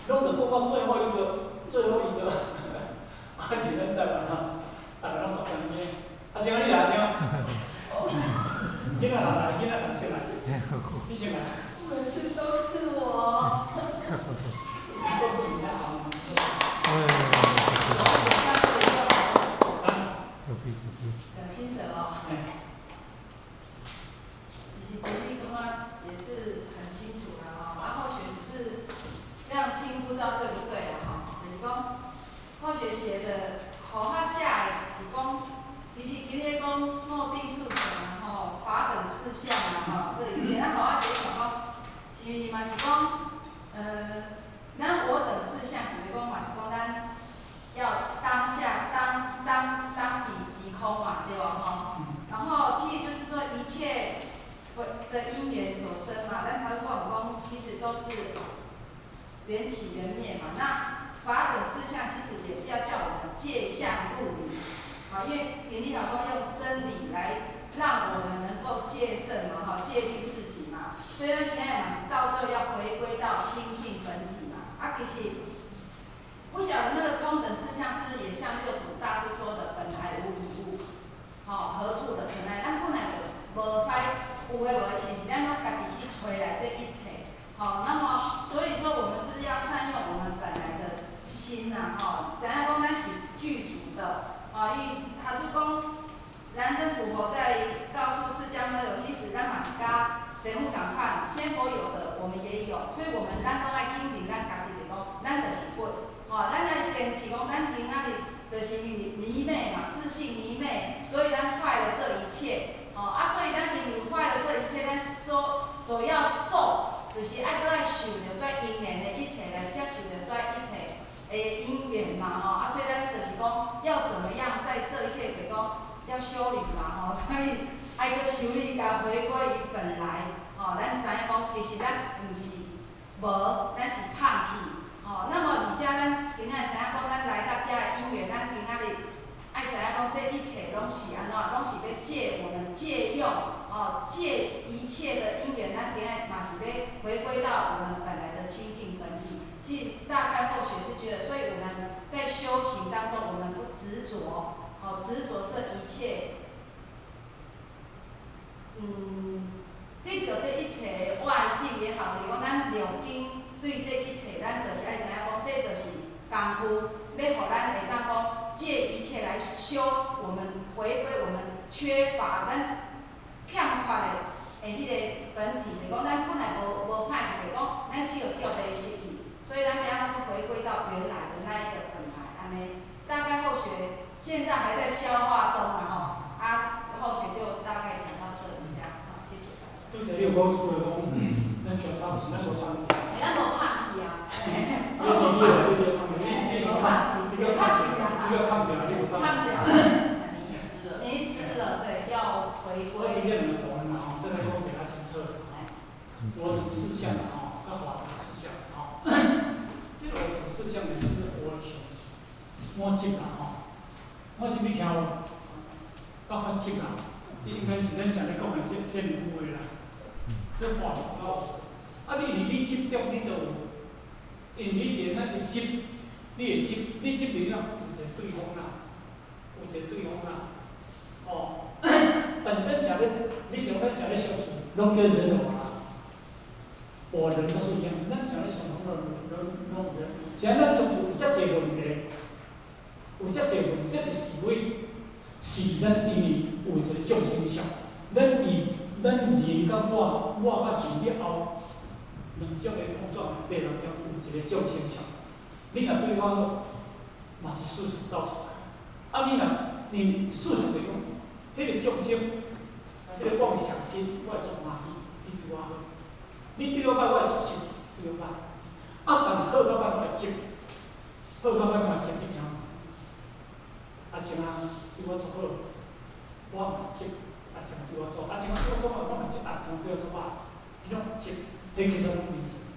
弄得过到最后一个，啊，简单的嘛，大家拢做安尼，啊，像你来怎？今仔来，今仔先来，你先来。每次都是我。都是你家好。讲心得哦。其实决定的话也是很清楚的哦，或许只是这样听不知道对不对啊哈。就是讲，或许写的互较写的是讲，其实今日讲目的事项啊吼，法等事项啊吼，这一切，咱互较写讲，是嘛是讲，咱我等事项是讲嘛是讲咱要当下当体即空嘛，对吧吼？然后其实就是说一切的因缘所生嘛，但他讲其实都是缘起缘灭嘛。那法等事项其实也是要叫我们戒相入理，啊，因为典礼老公用真理来让我们能够戒胜嘛，哈，戒律自己嘛。所以呢，今日嘛是到最后要回归到清净本体嘛。啊，其实不晓得那个空等事项是不是也像六祖大师说的本来无一物，好，何处的尘埃？咱本来就无该有诶无诶，是咱要家己去找来这一切。好，那么所以说我们是要善用我们本来的心呐，吼，怎样讲咱是具足的，啊，因为他就讲，咱跟古佛在告诉释迦牟尼，其实咱嘛是甲神父共款，先佛有的我们也有，所以我们咱都爱肯定咱家己的讲，咱就是佛。吼，咱来坚持讲，咱今仔日就是迷昧嘛，自信迷昧，所以咱坏了这一切。哦，所以咱因为坏了这一切，咱所要受，就是爱搁爱受着这因缘的一切来接受着这一切的因缘嘛，吼，所以咱就是讲要怎么样在这一切就是讲要修理嘛，吼，所以爱搁修理甲回归于本来，吼，咱知影讲其实咱毋是无，咱是放弃。哦，那么而且咱今仔知影讲，咱来到遮的因缘，咱今仔日爱知影讲，这一切拢是安怎，拢是要借我们借用，哦，借一切的因缘，咱今仔嘛是要回归到我们本来的清净本体。其实大概或许是觉得，所以我们在修行当中，我们不执着，哦，执着这一切，得到这一切的外境也好，就是讲咱六根。对这一切，咱就是爱知影讲，这就是功夫，要互咱会当讲借一切来修我们，回归我们缺乏咱欠缺的迄个本体，就讲咱本来无歹，就讲咱只有叫被失去，所以咱要安怎回归到原来的那一个本来，安尼大概后学现在还在消化中嘛吼，后学就大概讲到这里这样，好，谢谢大家。对者，你有讲出来讲，咱就放，咱无放。咱无拍去啊！你是看，你个看不了，你有看不了。迷失了，对，要回归。我直接问我们嘛吼，这个讲一下清楚。我等事项嘛吼，甲法等事项吼，这个我等事项呢，就是我摸清啦吼，我是要听有，甲分清啦，这应该是咱常咧讲的这两句话啦，这法是到。你执着，你就有，因为你是咱会执，你会执，你执着了有一个对方啦，有一个对方啦，哦，本常咧，你想咱常咧相处，拢叫人偶啦，我人都是一样，咱常咧相处拢人，像咱相处有遮济问题，有遮济问题，这是为是咱因为有一个众生相，咱人甲我甲人了后。两种的碰撞内底内底有一个众生相，你若对我好，嘛是事情造出来。你若事情就讲，迄个众生，迄个妄想心，我会做欢喜，你对我好；你对我歹，我会做生气，对我歹。但是好甲歹我会接，好甲歹我会接你听。像对我做好，我嘛接；像对我做，像对我做歹，我嘛接；像对我做歹，伊拢接。迄个叫做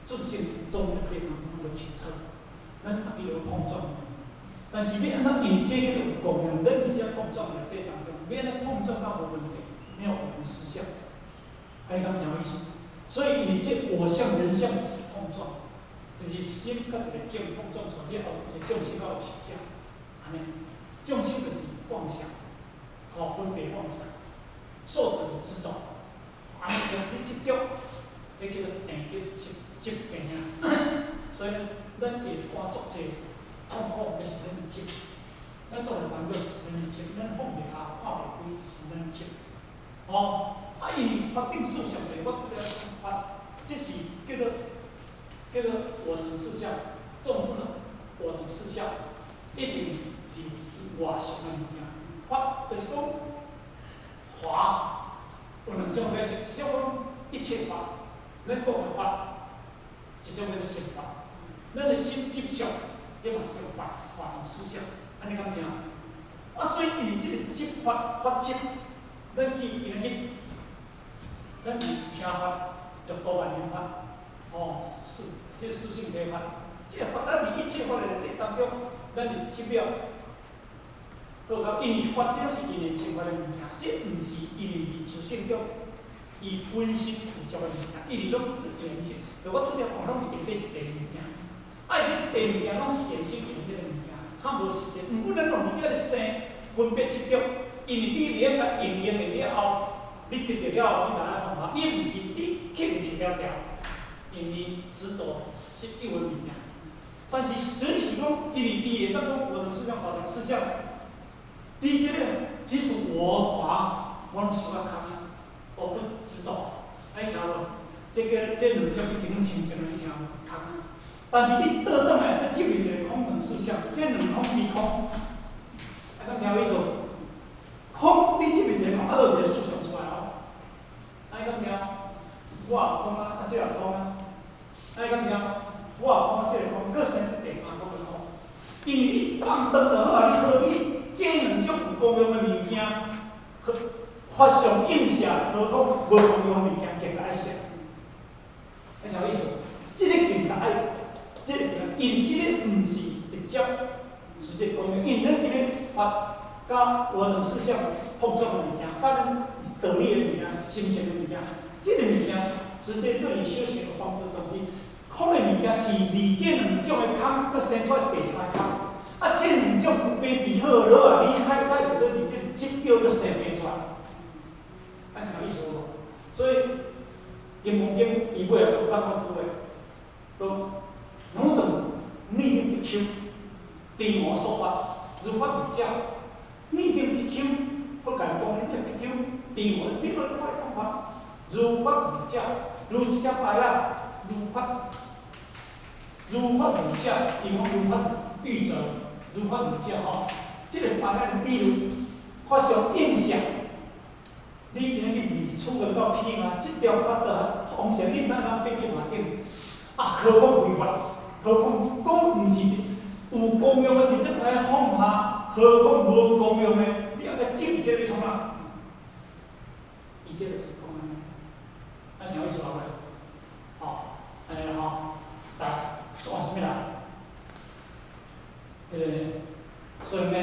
自信中的对方的清澈，咱逐个有碰撞，但是要安怎迎接迄种共鸣，咱伫遮碰撞内底当中，要安怎碰撞到无问题，没有我们实相，还有讲条意思。所以你这我相人相碰撞，就是心甲一个境碰撞出来了后，一个众生甲有实相，安尼，众生就是妄想，分别妄想，受者的执着，安尼你执着，迄叫做病，叫病啊。所以咱会看作者痛苦，就是咱的执。咱做人烦恼就是咱的执，咱放袂下，看袂开就是咱的执。因为法定事项的，我这是叫做我能事项，众生的我能事项，一定是外向的物件。法就是讲法有两种解释，一种讲一切法，咱讲的法，一种叫做心法。咱的心执相，这嘛是用法能事项，安尼敢听？所以因为这个执法执，咱去今日咱听法就多万年法，这个四性体法，这个法咱伫一切法的内底当中，咱是执了。好到因为法这是因为生活的物件，这毋是因为伫自性中伊本身附着的物件，因为拢是缘性。就我拄则讲，拢是缘起一地物件，这一地物件拢是缘性缘起的物件，它无实质。毋过咱用这个生分别执着，因为你了解应用的了后，你得到了后，你就爱放下，你毋是你去唔去了掉，因为执着是一文物件。但是只是讲，因为你会当讲我能事项、法能事项，你这个即使我法，我拢是我看，我不执着，爱听无？这两种已经形成了一条空。但是你倒转来，你进入一个空能事项，这两空是空，敢听有意思？空你进入一个空，就一个事项出来哦。敢听？我也空啊，这也空啊。敢听？我也空啊，这个空，佫生出第三空的空。因为你放灯就好啊，你何必这两种有功用的物件，发上映射，何况无功用的物件，更加爱想。听有意思？这个更加爱，这个因这个毋是直接直接功用，因咱今日法甲我能事项碰撞的物件，甲咱道理的物件、心性的物件，这个物件直接对你修行有帮助的东西。空的物件是离这两种的空，佮生出来第三空。这两种有变治好了你海带就你这执着就生变出来。听有意思无？所以金刚经伊尾啊讲过一句话，讲汝等逆定必求，地我说法，如法如教。逆定必求，不敢讲逆定必求，地我你来讲法，如法如教，如是只牌啦，如法如教，因为如法喻者，如法如教这个法案比如法上应想，你今日二处人到偏啊，这条法的方向你哪变去嘛顶？何况违法？何况讲毋是有功用的直接来放下，何况无功用的，你要个证这个从哪？伊这就是讲安尼，听有意思无？安尼啦大家讲啥物啦？所以呢，